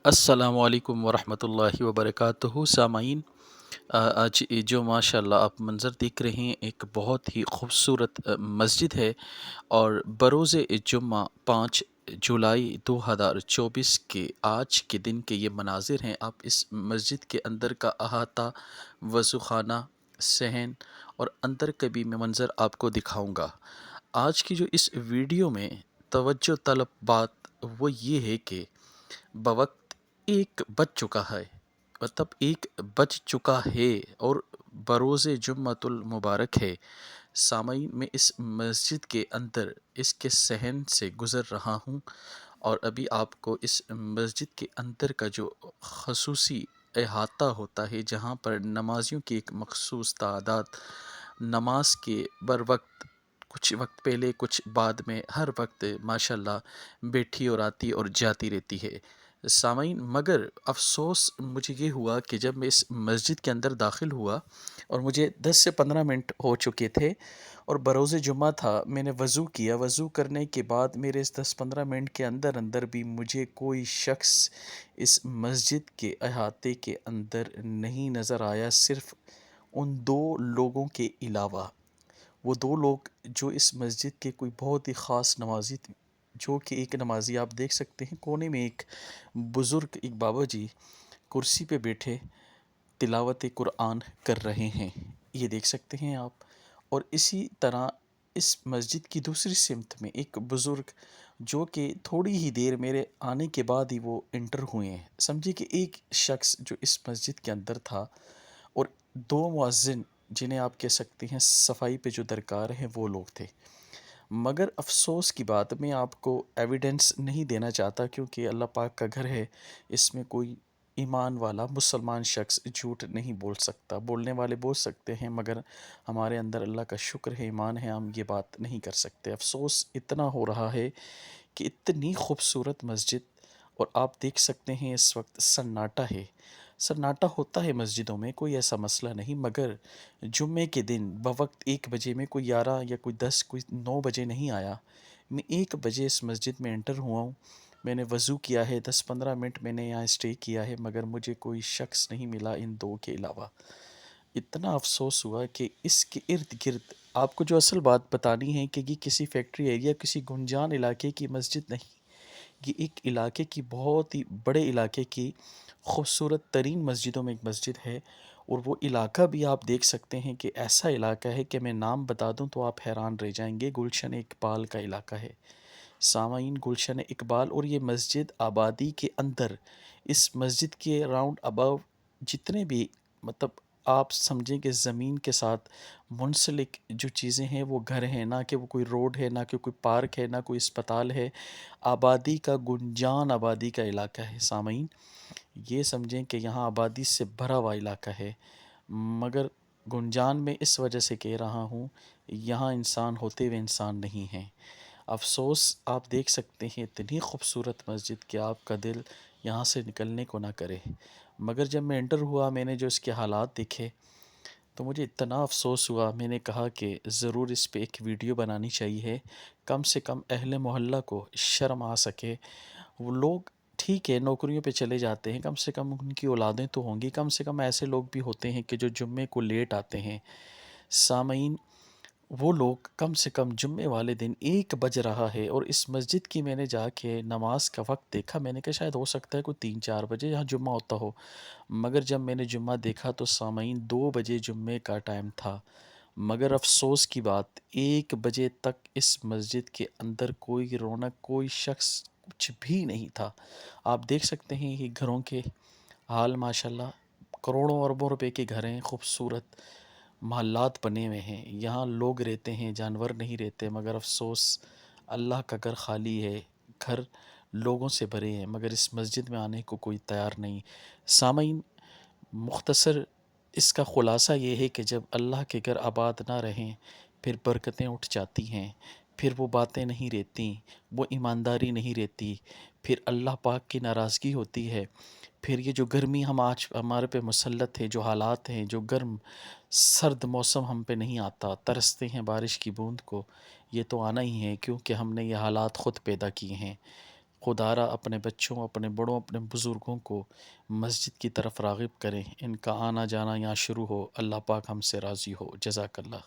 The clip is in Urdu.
السلام علیکم ورحمۃ اللہ وبرکاتہ سامعین، آج یہ جو ماشاء اللہ آپ منظر دیکھ رہے ہیں ایک بہت ہی خوبصورت مسجد ہے، اور بروز جمعہ 5 جولائی 2024 کے آج کے دن کے یہ مناظر ہیں۔ آپ اس مسجد کے اندر کا احاطہ، وضو خانہ، صحن اور اندر کا بھی میں منظر آپ کو دکھاؤں گا۔ آج کی جو اس ویڈیو میں توجہ طلب بات وہ یہ ہے کہ بوقت ایک بج چکا ہے، مطلب ایک بج چکا ہے اور بروز جمعۃ المبارک ہے۔ سامعین، میں اس مسجد کے اندر اس کے صحن سے گزر رہا ہوں، اور ابھی آپ کو اس مسجد کے اندر کا جو خصوصی احاطہ ہوتا ہے، جہاں پر نمازیوں کی ایک مخصوص تعداد نماز کے بر وقت، کچھ وقت پہلے کچھ بعد میں، ہر وقت ماشاءاللہ بیٹھی اور آتی اور جاتی رہتی ہے۔ سامعین، مگر افسوس مجھے یہ ہوا کہ جب میں اس مسجد کے اندر داخل ہوا اور مجھے 10 سے 15 منٹ ہو چکے تھے اور بروز جمعہ تھا، میں نے وضو کیا۔ وضو کرنے کے بعد میرے اس 10-15 منٹ کے اندر اندر بھی مجھے کوئی شخص اس مسجد کے احاطے کے اندر نہیں نظر آیا، صرف ان دو لوگوں کے علاوہ۔ وہ دو لوگ جو اس مسجد کے کوئی بہت ہی خاص نمازی تھے، جو کہ ایک نمازی آپ دیکھ سکتے ہیں کونے میں، ایک بزرگ، ایک بابا جی کرسی پہ بیٹھے تلاوت قرآن کر رہے ہیں، یہ دیکھ سکتے ہیں آپ۔ اور اسی طرح اس مسجد کی دوسری سمت میں ایک بزرگ، جو کہ تھوڑی ہی دیر میرے آنے کے بعد ہی وہ انٹر ہوئے ہیں۔ سمجھے کہ ایک شخص جو اس مسجد کے اندر تھا، اور دو مؤذن جنہیں آپ کہہ سکتے ہیں صفائی پہ جو درکار ہیں، وہ لوگ تھے۔ مگر افسوس کی بات، میں آپ کو ایویڈنس نہیں دینا چاہتا، کیونکہ اللہ پاک کا گھر ہے، اس میں کوئی ایمان والا مسلمان شخص جھوٹ نہیں بول سکتا۔ بولنے والے بول سکتے ہیں، مگر ہمارے اندر اللہ کا شکر ہے، ایمان ہے، ہم یہ بات نہیں کر سکتے۔ افسوس اتنا ہو رہا ہے کہ اتنی خوبصورت مسجد، اور آپ دیکھ سکتے ہیں اس وقت سناٹا ہے۔ سناٹا ہوتا ہے مسجدوں میں، کوئی ایسا مسئلہ نہیں، مگر جمعے کے دن بوقت 1 بجے میں کوئی 11 یا کوئی 10 کوئی 9 بجے نہیں آیا۔ میں 1 بجے اس مسجد میں انٹر ہوا ہوں، میں نے وضو کیا ہے، 10-15 منٹ میں نے یہاں اسٹے کیا ہے، مگر مجھے کوئی شخص نہیں ملا ان دو کے علاوہ۔ اتنا افسوس ہوا کہ اس کے ارد گرد آپ کو جو اصل بات بتانی ہے کہ یہ کسی فیکٹری ایریا، کسی گنجان علاقے کی مسجد نہیں، یہ ایک علاقے کی، بہت ہی بڑے علاقے کی خوبصورت ترین مسجدوں میں ایک مسجد ہے۔ اور وہ علاقہ بھی آپ دیکھ سکتے ہیں کہ ایسا علاقہ ہے کہ میں نام بتا دوں تو آپ حیران رہ جائیں گے۔ گلشن اقبال کا علاقہ ہے سامعین، گلشن اقبال۔ اور یہ مسجد آبادی کے اندر، اس مسجد کے راؤنڈ اباؤ جتنے بھی، مطلب آپ سمجھیں کہ زمین کے ساتھ منسلک جو چیزیں ہیں وہ گھر ہیں، نہ کہ وہ کوئی روڈ ہے، نہ کہ کوئی پارک ہے، نہ کوئی اسپتال ہے۔ آبادی کا گنجان، آبادی کا علاقہ ہے سامعین۔ یہ سمجھیں کہ یہاں آبادی سے بھرا ہوا علاقہ ہے، مگر گنجان میں اس وجہ سے کہہ رہا ہوں، یہاں انسان ہوتے ہوئے انسان نہیں ہیں۔ افسوس، آپ دیکھ سکتے ہیں اتنی خوبصورت مسجد کہ آپ کا دل یہاں سے نکلنے کو نہ کرے۔ مگر جب میں انٹر ہوا، میں نے جو اس کے حالات دیکھے تو مجھے اتنا افسوس ہوا، میں نے کہا کہ ضرور اس پہ ایک ویڈیو بنانی چاہیے، کم سے کم اہل محلہ کو شرم آ سکے۔ وہ لوگ ٹھیک ہے نوکریوں پہ چلے جاتے ہیں، کم سے کم ان کی اولادیں تو ہوں گی، کم سے کم ایسے لوگ بھی ہوتے ہیں کہ جو جمعے کو لیٹ آتے ہیں۔ سامعین، وہ لوگ کم سے کم جمعے والے دن 1 بج رہا ہے، اور اس مسجد کی میں نے جا کے نماز کا وقت دیکھا، میں نے کہا شاید ہو سکتا ہے کوئی 3-4 بجے یہاں جمعہ ہوتا ہو، مگر جب میں نے جمعہ دیکھا تو سامعین 2 بجے جمعے کا ٹائم تھا۔ مگر افسوس کی بات، 1 بجے تک اس مسجد کے اندر کوئی رونق، کوئی شخص، کچھ بھی نہیں تھا۔ آپ دیکھ سکتے ہیں یہ گھروں کے حال، ماشاءاللہ کروڑوں اربوں روپے کے گھر ہیں، خوبصورت محلات بنے ہوئے ہیں، یہاں لوگ رہتے ہیں، جانور نہیں رہتے، مگر افسوس اللہ کا گھر خالی ہے، گھر لوگوں سے بھرے ہیں، مگر اس مسجد میں آنے کو کوئی تیار نہیں۔ سامعین، مختصر اس کا خلاصہ یہ ہے کہ جب اللہ کے گھر آباد نہ رہیں، پھر برکتیں اٹھ جاتی ہیں، پھر وہ باتیں نہیں رہتی، وہ ایمانداری نہیں رہتی، پھر اللہ پاک کی ناراضگی ہوتی ہے، پھر یہ جو گرمی ہم آج ہمارے پہ مسلط ہے، جو حالات ہیں، جو گرم سرد موسم ہم پہ نہیں آتا، ترستے ہیں بارش کی بوند کو، یہ تو آنا ہی ہے، کیونکہ ہم نے یہ حالات خود پیدا کیے ہیں۔ خدارہ اپنے بچوں، اپنے بڑوں، اپنے بزرگوں کو مسجد کی طرف راغب کریں، ان کا آنا جانا یہاں شروع ہو، اللہ پاک ہم سے راضی ہو۔ جزاک اللہ۔